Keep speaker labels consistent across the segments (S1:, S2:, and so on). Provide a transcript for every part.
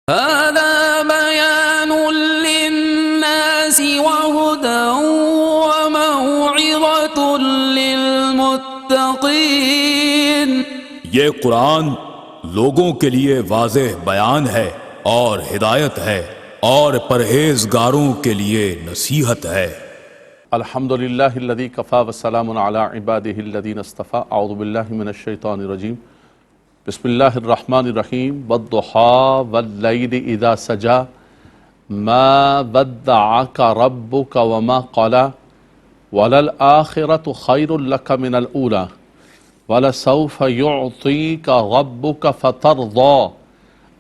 S1: هذا بيان للناس وهدى وموعظة للمتقين۔
S2: یہ قرآن لوگوں کے لیے واضح بیان ہے اور ہدایت ہے اور پرہیزگاروں کے لیے نصیحت ہے۔
S3: الحمدللہ الذی کفا والسلام علی عبادہ الذین اصطفیٰ۔ اعوذ باللہ من الشیطان الرجیم۔ بسم اللہ الرحمن الرحیم۔ والضحیٰ واللیل اذا سجا ما ودعک ربک وما قلی وللآخرۃ خیر لک من الاولی وَلَسَوْفَ يُعْطِيكَ رَبُّكَ فَتَرْضَى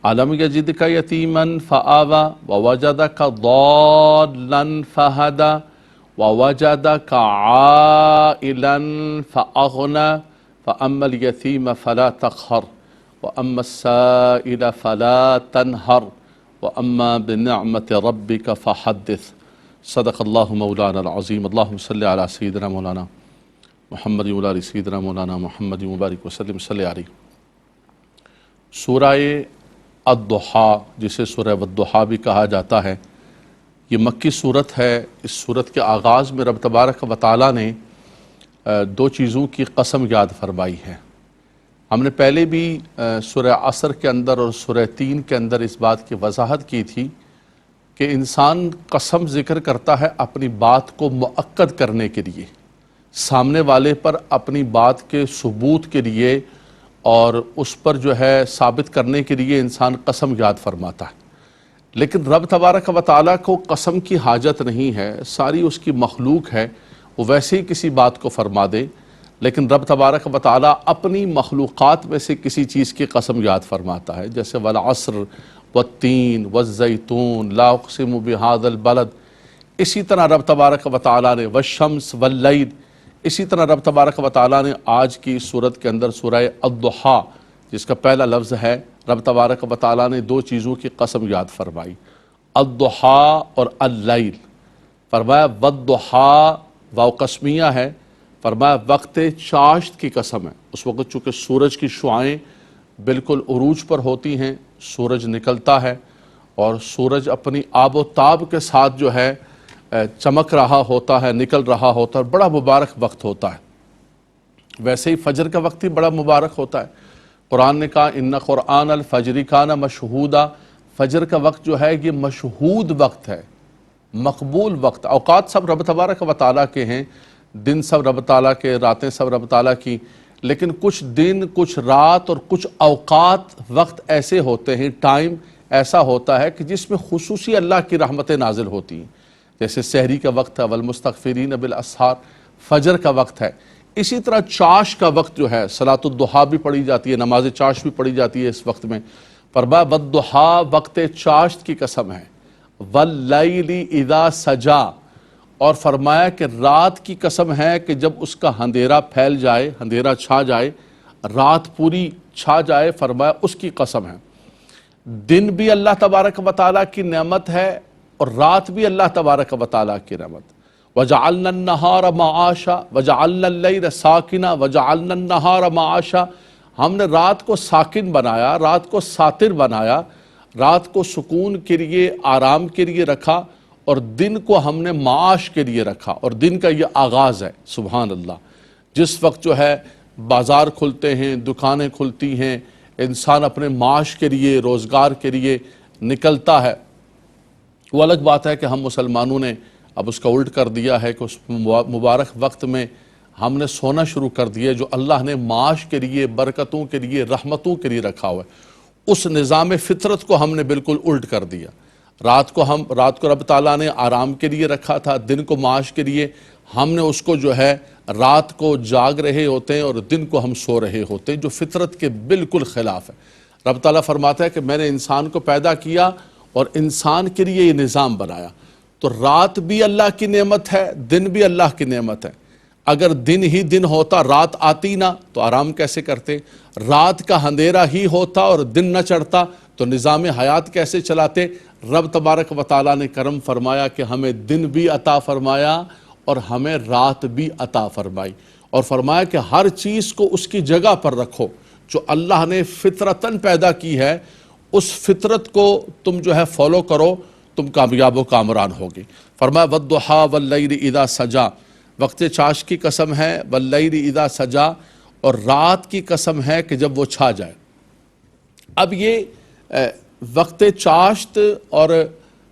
S3: أَلَمْ يَجِدْكَ يَتِيمًا فَآوَى وَوَجَدَكَ ضَالًّا فَهَدَى وَوَجَدَكَ عَائِلًا فَأَغْنَى فَأَمَّا الْيَتِيمَ فَلَا تَقْهَرْ وَأَمَّا السَّائِلَ فَلَا تَنْهَرْ وَأَمَّا بِنِعْمَةِ رَبِّكَ فَحَدِّثْ۔ صدق اللہ مولانا العظیم۔ اللہم صلی علی سیدنا مولانا محمد علی سیدنا مولانا محمد مبارک وسلم صلی علیہ۔ سورہ الضحیٰ، جسے سورہ والضحیٰ بھی کہا جاتا ہے، یہ مکی صورت ہے۔ اس صورت کے آغاز میں رب تبارک و تعالیٰ نے دو چیزوں کی قسم یاد فرمائی ہے۔ ہم نے پہلے بھی سورہ عصر کے اندر اور سورہ 3 کے اندر اس بات کی وضاحت کی تھی کہ انسان قسم ذکر کرتا ہے اپنی بات کو مؤکد کرنے کے لیے، سامنے والے پر اپنی بات کے ثبوت کے لیے اور اس پر جو ہے ثابت کرنے کے لیے انسان قسم یاد فرماتا ہے۔ لیکن رب تبارک و تعالیٰ کو قسم کی حاجت نہیں ہے، ساری اس کی مخلوق ہے، وہ ویسے ہی کسی بات کو فرما دے۔ لیکن رب تبارک و تعالیٰ اپنی مخلوقات میں سے کسی چیز کی قسم یاد فرماتا ہے، جیسے والعصر والتین والزیتون لا اقسم بہذا البلد۔ اسی طرح رب تبارک و تعالیٰ نے والشمس واللیل، اسی طرح رب تبارک و تعالیٰ نے آج کی صورت کے اندر سورہ الضحیٰ، جس کا پہلا لفظ ہے، رب تبارک و تعالیٰ نے دو چیزوں کی قسم یاد فرمائی، الضحیٰ اور اللیل۔ فرمایا والضحیٰ، واو قسمیہ ہے، فرمایا وقت چاشت کی قسم ہے۔ اس وقت چونکہ سورج کی شعاعیں بالکل عروج پر ہوتی ہیں، سورج نکلتا ہے اور سورج اپنی آب و تاب کے ساتھ جو ہے چمک رہا ہوتا ہے، نکل رہا ہوتا ہے، بڑا مبارک وقت ہوتا ہے۔ ویسے ہی فجر کا وقت ہی بڑا مبارک ہوتا ہے۔ قرآن نے کہا ان قرآن الفجر کان مشہودا، فجر کا وقت جو ہے یہ مشہود وقت ہے، مقبول وقت۔ اوقات سب رب تبارک و تعالیٰ کے ہیں، دن سب رب تعالیٰ کے، راتیں سب رب تعالیٰ کی، لیکن کچھ دن، کچھ رات اور کچھ اوقات وقت ایسے ہوتے ہیں، ٹائم ایسا ہوتا ہے کہ جس میں خصوصی اللہ کی رحمتیں نازل ہوتی ہیں، جیسے سحری کا وقت ہے، والمستغفرین بالاسحار، فجر کا وقت ہے۔ اسی طرح چاش کا وقت جو ہے، صلاۃ الضحیٰ بھی پڑھی جاتی ہے، نماز چاش بھی پڑھی جاتی ہے اس وقت میں۔ فرمایا والضحیٰ، وقت چاشت کی قسم ہے، واللیل اذا سجا، اور فرمایا کہ رات کی قسم ہے کہ جب اس کا اندھیرا پھیل جائے، اندھیرا چھا جائے، رات پوری چھا جائے، فرمایا اس کی قسم ہے۔ دن بھی اللہ تبارک و تعالیٰ کی نعمت ہے اور رات بھی اللہ تبارک و تعالیٰ کی رحمت۔ وَجَعَلْنَا النَّهَارَ مَعَاشًا وَجَعَلْنَا اللَّيْلَ سَاكِنًا وَجَعَلْنَا النَّهَارَ مَعَاشًا، ہم نے رات کو ساکن بنایا، رات کو ساتر بنایا، رات کو سکون کے لیے، آرام کے لیے رکھا، اور دن کو ہم نے معاش کے لیے رکھا، اور دن کا یہ آغاز ہے۔ سبحان اللہ، جس وقت جو ہے بازار کھلتے ہیں، دکانیں کھلتی ہیں، انسان اپنے معاش کے لیے، روزگار کے لیے نکلتا ہے۔ وہ الگ بات ہے کہ ہم مسلمانوں نے اب اس کا الٹ کر دیا ہے کہ اس مبارک وقت میں ہم نے سونا شروع کر دیا جو اللہ نے معاش کے لیے، برکتوں کے لیے، رحمتوں کے لیے رکھا ہوا ہے۔ اس نظام فطرت کو ہم نے بالکل الٹ کر دیا۔ رات کو رب تعالیٰ نے آرام کے لیے رکھا تھا، دن کو معاش کے لیے، ہم نے اس کو جو ہے رات کو جاگ رہے ہوتے ہیں اور دن کو ہم سو رہے ہوتے ہیں، جو فطرت کے بالکل خلاف ہے۔ رب تعالیٰ فرماتا ہے کہ میں نے انسان کو پیدا کیا اور انسان کے لیے یہ نظام بنایا، تو رات بھی اللہ کی نعمت ہے، دن بھی اللہ کی نعمت ہے۔ اگر دن ہی دن ہوتا، رات آتی نہ، تو آرام کیسے کرتے؟ رات کا اندھیرا ہی ہوتا اور دن نہ چڑھتا تو نظام حیات کیسے چلاتے؟ رب تبارک و تعالیٰ نے کرم فرمایا کہ ہمیں دن بھی عطا فرمایا اور ہمیں رات بھی عطا فرمائی، اور فرمایا کہ ہر چیز کو اس کی جگہ پر رکھو۔ جو اللہ نے فطرتاً پیدا کی ہے اس فطرت کو تم جو ہے فالو کرو، تم کامیاب و کامران ہوگی۔ فرمایا والضحیٰ واللیل اذا سجا، وقت چاشت کی قسم ہے، واللیل اذا سجا، اور رات کی قسم ہے کہ جب وہ چھا جائے۔ اب یہ وقت چاشت اور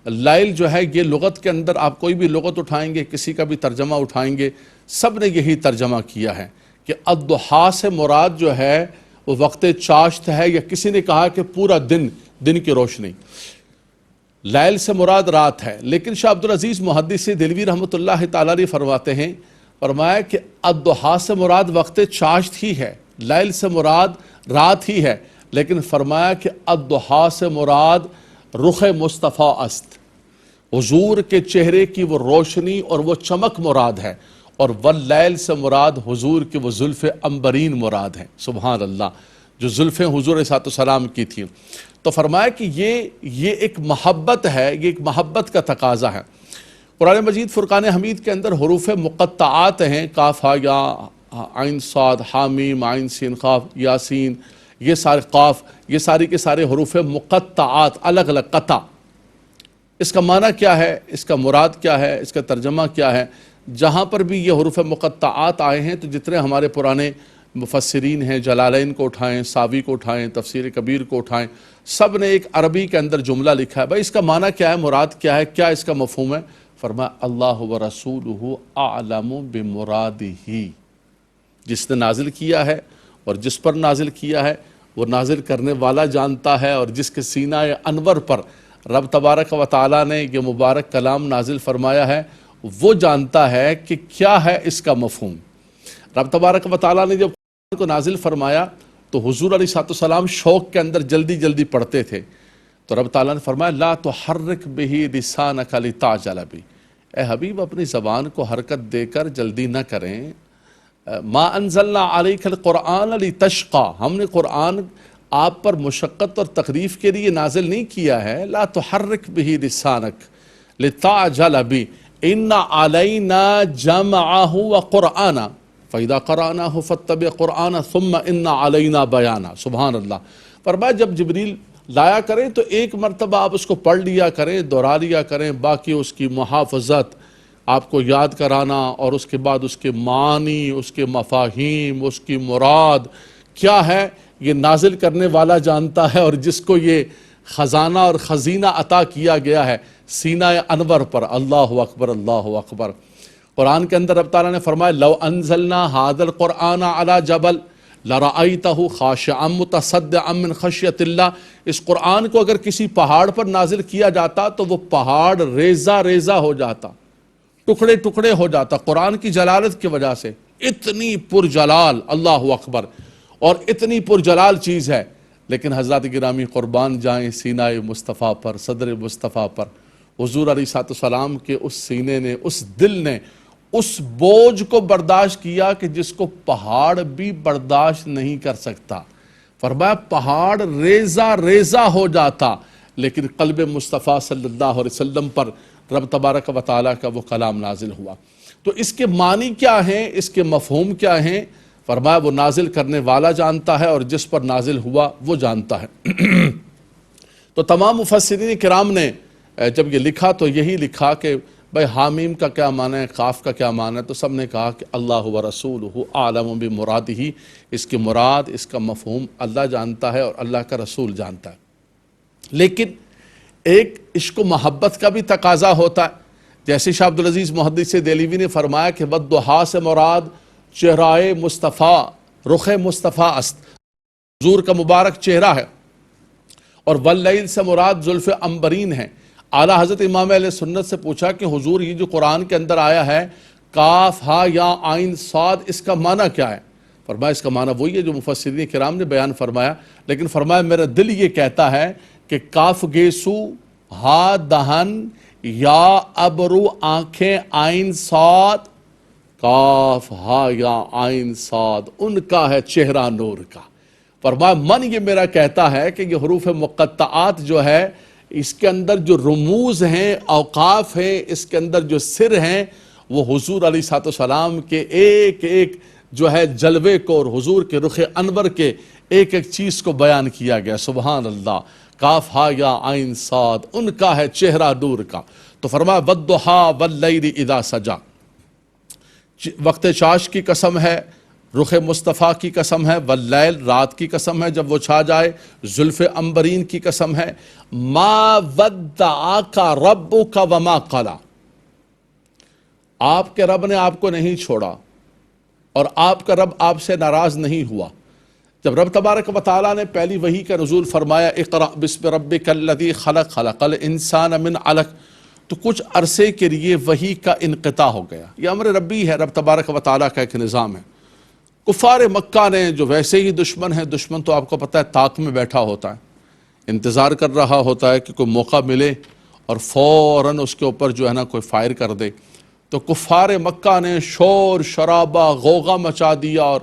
S3: لیل جو ہے، یہ لغت کے اندر آپ کوئی بھی لغت اٹھائیں گے، کسی کا بھی ترجمہ اٹھائیں گے، سب نے یہی ترجمہ کیا ہے کہ الضحیٰ سے مراد جو ہے وہ وقت چاشت ہے، یا کسی نے کہا کہ پورا دن کی روشنی، لیل سے مراد رات ہے۔ لیکن شاہ عبدالعزیز محدث دہلوی رحمۃ اللہ تعالیٰ علیہ فرماتے ہیں، فرمایا کہ الضحیٰ سے مراد وقت چاشت ہی ہے، لیل سے مراد رات ہی ہے، لیکن فرمایا کہ الضحیٰ سے مراد رخ مصطفیٰ است، حضور کے چہرے کی وہ روشنی اور وہ چمک مراد ہے، اور واللیل سے مراد حضور کی وہ زلف عنبرین مراد ہیں۔ سبحان اللہ، جو زلفیں حضور علیہ السلام کی تھیں۔ تو فرمایا کہ یہ ایک محبت ہے، یہ ایک محبت کا تقاضا ہے۔ قرآن مجید فرقان حمید کے اندر حروف مقطعات ہیں، کاف ہا یا عین صاد حامیم عین سین قاف یاسین، یہ سارے قاف، یہ ساری کے سارے حروف مقطعات، الگ الگ قطع۔ اس کا معنی کیا ہے، اس کا مراد کیا ہے، اس کا ترجمہ کیا ہے؟ جہاں پر بھی یہ حروف مقطعات آئے ہیں تو جتنے ہمارے پرانے مفسرین ہیں، جلالین کو اٹھائیں، ساوی کو اٹھائیں، تفسیر کبیر کو اٹھائیں، سب نے ایک عربی کے اندر جملہ لکھا ہے، بھائی اس کا معنی کیا ہے، مراد کیا ہے، کیا اس کا مفہوم ہے؟ فرمایا اللہ ورسولہ اعلم بمرادہ، جس نے نازل کیا ہے اور جس پر نازل کیا ہے وہ نازل کرنے والا جانتا ہے، اور جس کے سینہ انور پر رب تبارک و تعالیٰ نے یہ مبارک کلام نازل فرمایا ہے وہ جانتا ہے کہ کیا ہے اس کا مفہوم۔ رب تبارک و تعالیٰ نے جب قرآن کو نازل فرمایا تو حضور علیہ السلام شوق کے اندر جلدی جلدی پڑھتے تھے، تو رب تعالیٰ نے فرمایا لا تحرک بہ لسانک لتعجل بہ، اے حبیب اپنی زبان کو حرکت دے کر جلدی نہ کریں۔ ما انزلنا علیک القرآن لتشقی، ہم نے قرآن آپ پر مشقت اور تکلیف کے لیے نازل نہیں کیا ہے۔ لا تحرک بہ لسانک لتعجل بہ ان علینا جمعہ وقرآنہ فَإِذَا قَرَأْنَاهُ فَاتَّبِعْ قُرْآنَ ثُمَّ إِنَّ عَلَيْنَا بَيَانًا۔ سبحان اللہ۔ فرمایا جب جبریل لایا کریں تو ایک مرتبہ آپ اس کو پڑھ لیا کریں، دہرا لیا کریں، باقی اس کی محافظت، آپ کو یاد کرانا، اور اس کے بعد اس کے معنی، اس کے مفاہیم، اس کی مراد کیا ہے، یہ نازل کرنے والا جانتا ہے، اور جس کو یہ خزانہ اور خزینہ عطا کیا گیا ہے سینہ انور پر۔ اللہ اکبر، اللہ اکبر۔ قرآن کے اندر رب تعالیٰ نے فرمایا لو انزلنا هذا القرآن على جبل لرأيته خاشعا متصدعا من خشیۃ اللہ، اس قرآن کو اگر کسی پہاڑ پر نازل کیا جاتا تو وہ پہاڑ ریزہ ریزہ ہو جاتا، ٹکڑے ٹکڑے ہو جاتا، قرآن کی جلالت کی وجہ سے۔ اتنی پرجلال، اللہ اکبر، اور اتنی پرجلال چیز ہے، لیکن حضرات گرامی قربان جائیں سینہ مصطفیٰ پر، صدر مصطفیٰ پر، حضور علیہ السلام کے اس سینے نے، اس دل نے اس بوجھ کو برداشت کیا کہ جس کو پہاڑ بھی برداشت نہیں کر سکتا۔ فرمایا پہاڑ ریزہ ریزہ ہو جاتا، لیکن قلب مصطفیٰ صلی اللہ علیہ وسلم پر رب تبارک و تعالیٰ کا وہ کلام نازل ہوا۔ تو اس کے معنی کیا ہیں، اس کے مفہوم کیا ہیں؟ فرمایا وہ نازل کرنے والا جانتا ہے، اور جس پر نازل ہوا وہ جانتا ہے۔ تو تمام مفسرین کرام نے جب یہ لکھا تو یہی لکھا کہ بھائی حامیم کا کیا معنی ہے، قاف کا کیا معنی ہے، تو سب نے کہا کہ اللہ ورسولہ اعلم بمرادہ، اس کی مراد، اس کا مفہوم اللہ جانتا ہے اور اللہ کا رسول جانتا ہے۔ لیکن ایک عشق و محبت کا بھی تقاضا ہوتا ہے، جیسے شاہ عبدالعزیز محدث دہلوی نے فرمایا کہ والضحیٰ سے مراد چہرہ مصطفیٰ، رخ مصطفیٰ است، حضور کا مبارک چہرہ ہے، اور واللیل سے مراد زلف عنبرین ہیں۔ اعلیٰ حضرت امام اہل سنت سے پوچھا کہ حضور یہ جو قرآن کے اندر آیا ہے کاف ہا یا عین صاد، اس کا معنی کیا ہے؟ فرمایا اس کا معنی وہی ہے جو مفسرین کرام نے بیان فرمایا، لیکن فرمایا میرا دل یہ کہتا ہے کہ کاف گیسو، ہا دہن، یا ابرو آنکھیں، عین صاد، کاف ہا یا عین صاد، ان کا ہے چہرہ نور کا۔ فرمایا من یہ میرا کہتا ہے کہ یہ حروف مقطعات جو ہے اس کے اندر جو رموز ہیں، اوقاف ہیں، اس کے اندر جو سر ہیں، وہ حضور علیہ السلام کے ایک ایک جو ہے جلوے کو اور حضور کے رخ انور کے ایک ایک چیز کو بیان کیا گیا. سبحان اللہ. کاف ہا یا عین صاد، ان کا ہے چہرہ نور کا. تو فرمایا والضحیٰ واللیل اذا سجا، وقت چاش کی قسم ہے، رخ مصطفیٰ کی قسم ہے، واللیل رات کی قسم ہے جب وہ چھا جائے، زلف عنبرین کی قسم ہے. ما ودعک ربک وما قلی، آپ کے رب نے آپ کو نہیں چھوڑا اور آپ کا رب آپ سے ناراض نہیں ہوا. جب رب تبارک و تعالیٰ نے پہلی وحی کا نزول فرمایا اقرأ بسم ربک الذی خلق خلق الانسان من علق، تو کچھ عرصے کے لیے وحی کا انقطاع ہو گیا. یہ امر ربی ہے، رب تبارک و تعالیٰ کا ایک نظام ہے. کفار مکہ نے جو ویسے ہی دشمن ہے، دشمن تو آپ کو پتہ ہے طاق میں بیٹھا ہوتا ہے، انتظار کر رہا ہوتا ہے کہ کوئی موقع ملے اور فوراً اس کے اوپر جو ہے نا کوئی فائر کر دے. تو کفار مکہ نے شور شرابہ غوغا مچا دیا اور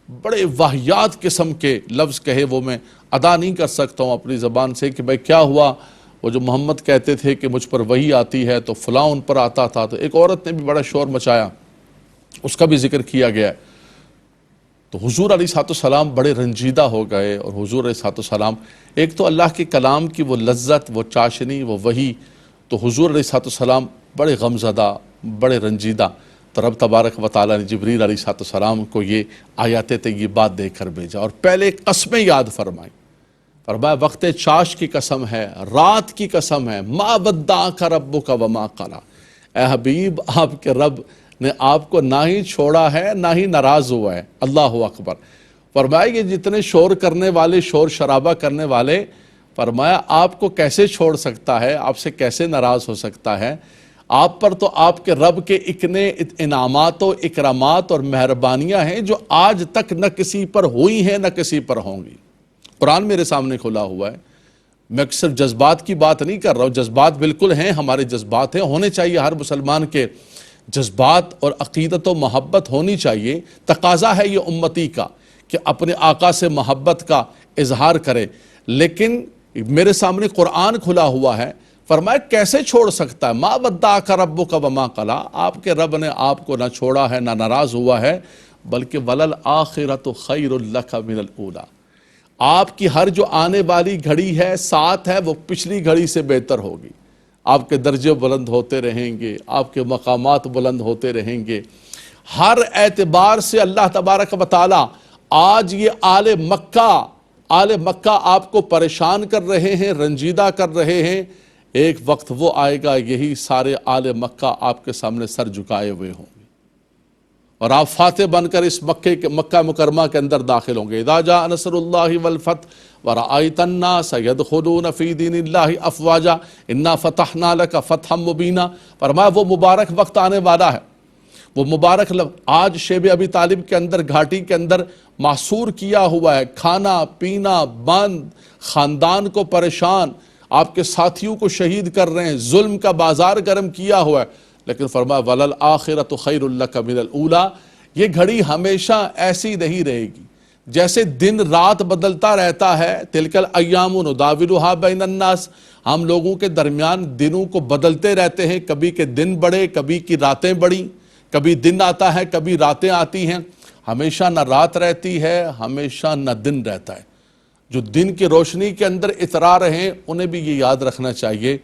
S3: بڑے واہیات قسم کے لفظ کہے، وہ میں ادا نہیں کر سکتا ہوں اپنی زبان سے کہ بھائی کیا ہوا. وہ جو محمد کہتے تھے کہ مجھ پر وحی آتی ہے تو فلاں ان پر آتا تھا. تو ایک عورت نے بھی بڑا شور مچایا، اس کا بھی ذکر کیا گیا ہے. تو حضور علیہ السلام بڑے رنجیدہ ہو گئے. اور حضور علیہ السلام ایک تو اللہ کے کلام کی وہ لذت، وہ چاشنی، وہ وحی، تو حضور علیہ السلام بڑے غمزدہ، بڑے رنجیدہ. تو رب تبارک و تعالیٰ نے جبریل علیہ السلام کو یہ آیات طیبات دے کر بھیجا اور پہلے قسمیں یاد فرمائی. فرمایا وقت چاش کی قسم ہے، رات کی قسم ہے، ما ودعک ربک وما قلی، اے حبیب آپ کے رب نے آپ کو نہ ہی چھوڑا ہے نہ ہی ناراض ہوا ہے. اللہ اکبر. فرمایا یہ جتنے شور کرنے والے، شور شرابہ کرنے والے، فرمایا آپ کو کیسے چھوڑ سکتا ہے، آپ سے کیسے ناراض ہو سکتا ہے. آپ پر تو آپ کے رب کے اتنے انعامات و اکرامات اور مہربانیاں ہیں جو آج تک نہ کسی پر ہوئی ہیں نہ کسی پر ہوں گی. قرآن میرے سامنے کھلا ہوا ہے. میں صرف جذبات کی بات نہیں کر رہا ہوں، جذبات بالکل ہیں، ہمارے جذبات ہیں، ہونے چاہیے. ہر مسلمان کے جذبات اور عقیدت و محبت ہونی چاہیے. تقاضا ہے یہ امتی کا کہ اپنے آقا سے محبت کا اظہار کرے. لیکن میرے سامنے قرآن کھلا ہوا ہے. فرمایا کیسے چھوڑ سکتا ہے. ما ودعک ربک وما قلی، آپ کے رب نے آپ کو نہ چھوڑا ہے نہ ناراض ہوا ہے، بلکہ وللآخرۃ خیر لک من الاولی، آپ کی ہر جو آنے والی گھڑی ہے، ساتھ ہے، وہ پچھلی گھڑی سے بہتر ہوگی. آپ کے درجے بلند ہوتے رہیں گے، آپ کے مقامات بلند ہوتے رہیں گے. ہر اعتبار سے اللہ تبارک و تعالی آج یہ آل مکہ آپ کو پریشان کر رہے ہیں، رنجیدہ کر رہے ہیں. ایک وقت وہ آئے گا یہی سارے آل مکہ آپ کے سامنے سر جھکائے ہوئے ہوں گے اور آپ فاتح بن کر اس مکہ مکرمہ کے اندر داخل ہوں گے. اذا جاء نصر اللہ والفتح ورأیت الناس يدخلون فی دین اللہ افواجا انا فتحنا لک فتحا مبینا. فرمایا وہ مبارک وقت آنے والا ہے، وہ مبارک آج شیب ابی طالب کے اندر، گھاٹی کے اندر محصور کیا ہوا ہے. کھانا پینا بند، خاندان کو پریشان، آپ کے ساتھیوں کو شہید کر رہے ہیں، ظلم کا بازار گرم کیا ہوا ہے. لیکن فرمایا وللآخرۃ خیر لک من الاولی، یہ گھڑی ہمیشہ ایسی نہیں رہے گی. جیسے دن رات بدلتا رہتا ہے، تلک الایام نداولها بین الناس، ہم لوگوں کے درمیان دنوں کو بدلتے رہتے ہیں. کبھی کے دن بڑھے، کبھی کی راتیں بڑھی، کبھی دن آتا ہے کبھی راتیں آتی ہیں. ہمیشہ نہ رات رہتی ہے، ہمیشہ نہ دن رہتا ہے. جو دن کی روشنی کے اندر اترا رہے ہیں انہیں بھی یہ یاد رکھنا چاہیے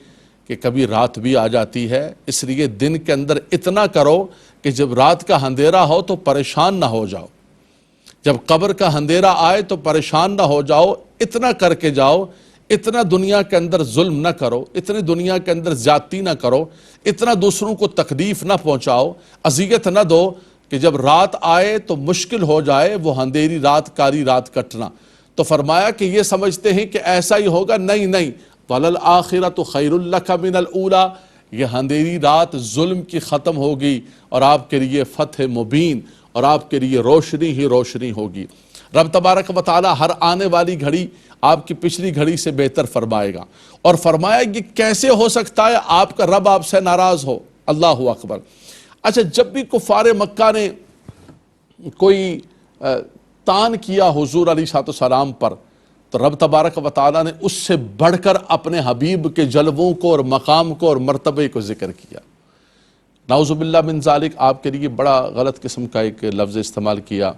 S3: کہ کبھی رات بھی آ جاتی ہے. اس لیے دن کے اندر اتنا کرو کہ جب رات کا اندھیرا ہو تو پریشان نہ ہو جاؤ، جب قبر کا اندھیرا آئے تو پریشان نہ ہو جاؤ. اتنا کر کے جاؤ، اتنا دنیا کے اندر ظلم نہ کرو، اتنی دنیا کے اندر زیادتی نہ کرو، اتنا دوسروں کو تکلیف نہ پہنچاؤ، اذیت نہ دو کہ جب رات آئے تو مشکل ہو جائے وہ اندھیری رات، کاری رات کٹنا. تو فرمایا کہ یہ سمجھتے ہیں کہ ایسا ہی ہوگا، نہیں، وَلَلْآخِرَةُ خَيْرٌ لَكَ مِنَ الْأُولَى، یہ اندھیری رات ظلم کی ختم ہوگی اور آپ کے لیے فتح مبین اور آپ کے لیے روشنی ہی روشنی ہوگی. رب تبارک و تعالی ہر آنے والی گھڑی آپ کی پچھلی گھڑی سے بہتر فرمائے گا. اور فرمایا یہ کیسے ہو سکتا ہے آپ کا رب آپ سے ناراض ہو. اللہ اکبر. اچھا، جب بھی کفار مکہ نے کوئی تان کیا حضور علیہ السلام پر تو رب تبارک و تعالیٰ نے اس سے بڑھ کر اپنے حبیب کے جلووں کو اور مقام کو اور مرتبے کو ذکر کیا. نعوذ باللہ من ذالک آپ کے لیے بڑا غلط قسم کا ایک لفظ استعمال کیا،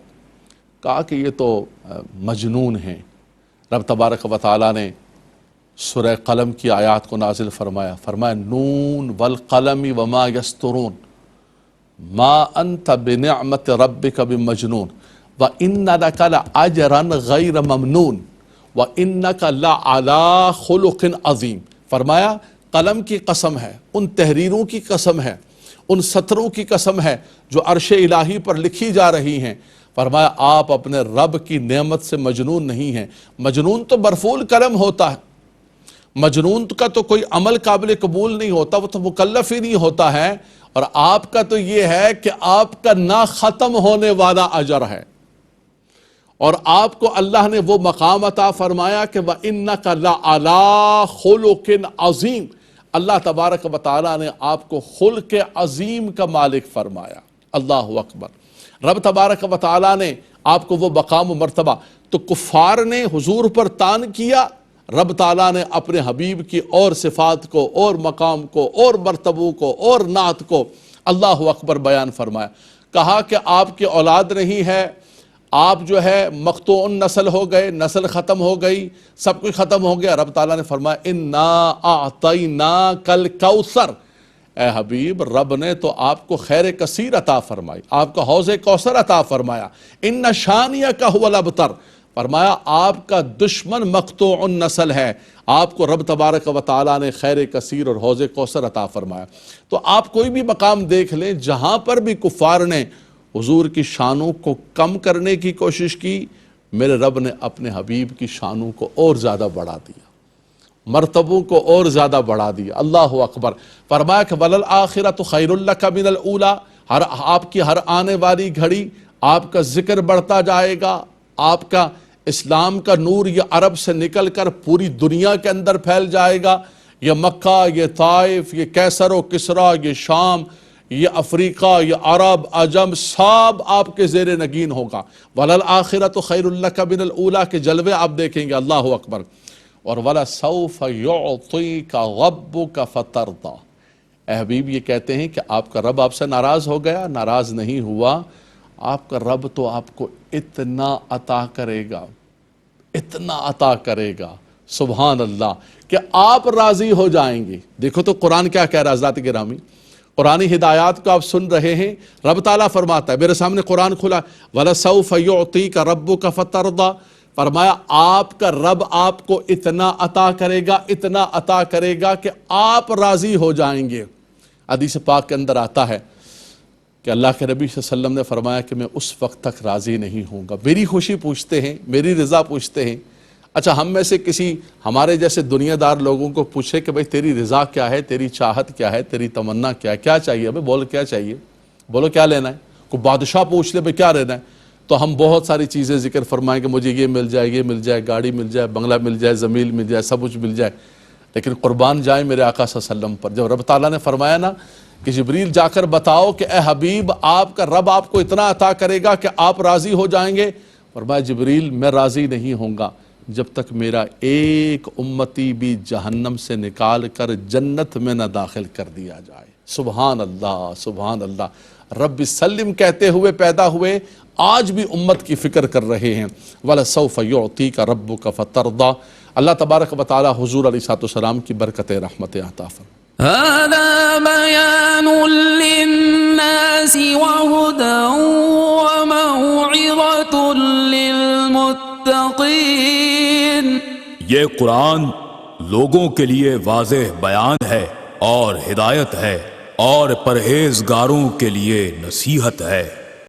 S3: کہا کہ یہ تو مجنون ہیں۔ رب تبارک و تعالیٰ نے سورہ قلم کی آیات کو نازل فرمایا نون والقلم وما یسطرون ما انت بنعمت ربک بمجنون وان لک لاجرا غیر ممنون وانک لعلی خلق عظیم۔ فرمایا قلم کی قسم ہے، ان تحریروں کی قسم ہے، ان سطروں کی قسم ہے جو عرش الہی پر لکھی جا رہی ہیں۔ فرمایا آپ اپنے رب کی نعمت سے مجنون نہیں ہیں۔ مجنون تو برفول قلم ہوتا ہے، مجنون کا تو کوئی عمل قابل قبول نہیں ہوتا، وہ تو مکلف ہی نہیں ہوتا ہے، اور آپ کا تو یہ ہے کہ آپ کا نہ ختم ہونے والا اجر ہے، اور آپ کو اللہ نے وہ مقام عطا فرمایا کہ وَإِنَّكَ لَعَلَىٰ خُلُقٍ عَظِيمٍ۔ اللہ تبارک و تعالیٰ نے آپ کو خلق عظیم کا مالک فرمایا۔ اللہ اکبر۔ رب تبارک و تعالیٰ نے آپ کو وہ مقام و مرتبہ، تو کفار نے حضور پر طعن کیا، رب تعالیٰ نے اپنے حبیب کی اور صفات کو اور مقام کو اور مرتبوں کو اور نعت کو اللہ اکبر بیان فرمایا۔ کہا کہ آپ کی اولاد نہیں ہے، آپ جو ہے مقطوع نسل ہو گئے، نسل ختم ہو گئی، سب کچھ ختم ہو گیا۔ رب تعالیٰ نے فرمایا اِنَّا أَعْطَيْنَاكَ الْكَوْثَرَ، اے حبیب رب نے تو آپ کو خیر کثیر عطا فرمائی، آپ کا حوض کوثر عطا فرمایا۔ اِنَّ شَانِئَكَ هُوَ الْأَبْتَرُ، فرمایا آپ کا دشمن مقطوع نسل ہے، آپ کو رب تبارک و تعالیٰ نے خیر کثیر اور حوض کوثر عطا فرمایا۔ تو آپ کوئی بھی مقام دیکھ لیں، جہاں پر بھی کفار نے حضور کی شانوں کو کم کرنے کی کوشش کی، میرے رب نے اپنے حبیب کی شانوں کو اور زیادہ بڑھا دیا، مرتبوں کو اور زیادہ بڑھا دیا۔ اللہ اکبر۔ فرمایا کہ وَلَلْآخِرَةُ خَيْرٌ لَكَ مِنَ الْأُولَىٰ، آپ کی ہر آنے والی گھڑی آپ کا ذکر بڑھتا جائے گا، آپ کا اسلام کا نور یہ عرب سے نکل کر پوری دنیا کے اندر پھیل جائے گا، یہ مکہ، یہ طائف، یہ کیسر و کسریٰ، یہ شام، یہ افریقہ، یہ عرب، عجم، سب آپ کے زیر نگین ہوگا۔ وَلَلْآخِرَةُ خَيْرٌ لَكَ مِنَ الْأُولَىٰ کے جلوے آپ دیکھیں گے۔ اللہ اکبر۔ اور وَلَسَوْفَ يُعْطِيكَ رَبُّكَ فَتَرْضَىٰ، اے حبیب یہ کہتے ہیں کہ آپ کا رب آپ سے ناراض ہو گیا، ناراض نہیں ہوا، آپ کا رب تو آپ کو اتنا عطا کرے گا، اتنا عطا کرے گا، سبحان اللہ، کہ آپ راضی ہو جائیں گے۔ دیکھو تو قرآن کیا کہہ رہا ہے حضرات گرامی، قرآنی ہدایات کو آپ سن رہے ہیں۔ رب تعالیٰ فرماتا ہے، میرے سامنے قرآن کھلا، وَلَسَوْفَ يُعْطِيكَ رَبُّكَ فَتَرْضَىٰ، فرمایا آپ کا رب آپ کو اتنا عطا کرے گا، اتنا عطا کرے گا کہ آپ راضی ہو جائیں گے۔ حدیث پاک کے اندر آتا ہے کہ اللہ کے نبی صلی اللہ علیہ وسلم نے فرمایا کہ میں اس وقت تک راضی نہیں ہوں گا، میری خوشی پوچھتے ہیں، میری رضا پوچھتے ہیں۔ اچھا ہم میں سے کسی ہمارے جیسے دنیا دار لوگوں کو پوچھے کہ بھئی تیری رضا کیا ہے، تیری چاہت کیا ہے، تیری تمنا کیا ہے، کیا چاہیے ہمیں، بولو کیا چاہیے، بولو کیا لینا ہے۔ کوئی بادشاہ پوچھ لے بھئی کیا لینا ہے، تو ہم بہت ساری چیزیں ذکر فرمائیں کہ مجھے یہ مل جائے، یہ مل جائے، گاڑی مل جائے، بنگلہ مل جائے، زمین مل جائے، سب کچھ مل جائے۔ لیکن قربان جائیں میرے آقا صلی اللہ علیہ وسلم پر، جب رب تعالیٰ نے فرمایا نا کہ جبریل جا کر بتاؤ کہ اے حبیب آپ کا رب آپ کو اتنا عطا کرے گا کہ آپ راضی ہو جائیں گے، فرمایا جبریل میں راضی نہیں ہوں گا جب تک میرا ایک امتی بھی جہنم سے نکال کر جنت میں نہ داخل کر دیا جائے۔ سبحان اللہ، سبحان اللہ۔ رب سلم کہتے ہوئے پیدا ہوئے، آج بھی امت کی فکر کر رہے ہیں۔ وَلَسَوْفَ يُعْطِيكَ رَبُّكَ فَتَرْضَىٰ۔ اللہ تبارک و تعالی حضور علیہ الصلوۃ والسلام کی برکت رحمت عطا فرمائے۔
S1: هذا بيان للناس وهدى وموعظة للمتقين،
S2: یہ قرآن لوگوں کے لیے واضح بیان ہے اور ہدایت ہے اور پرہیزگاروں کے لیے نصیحت ہے۔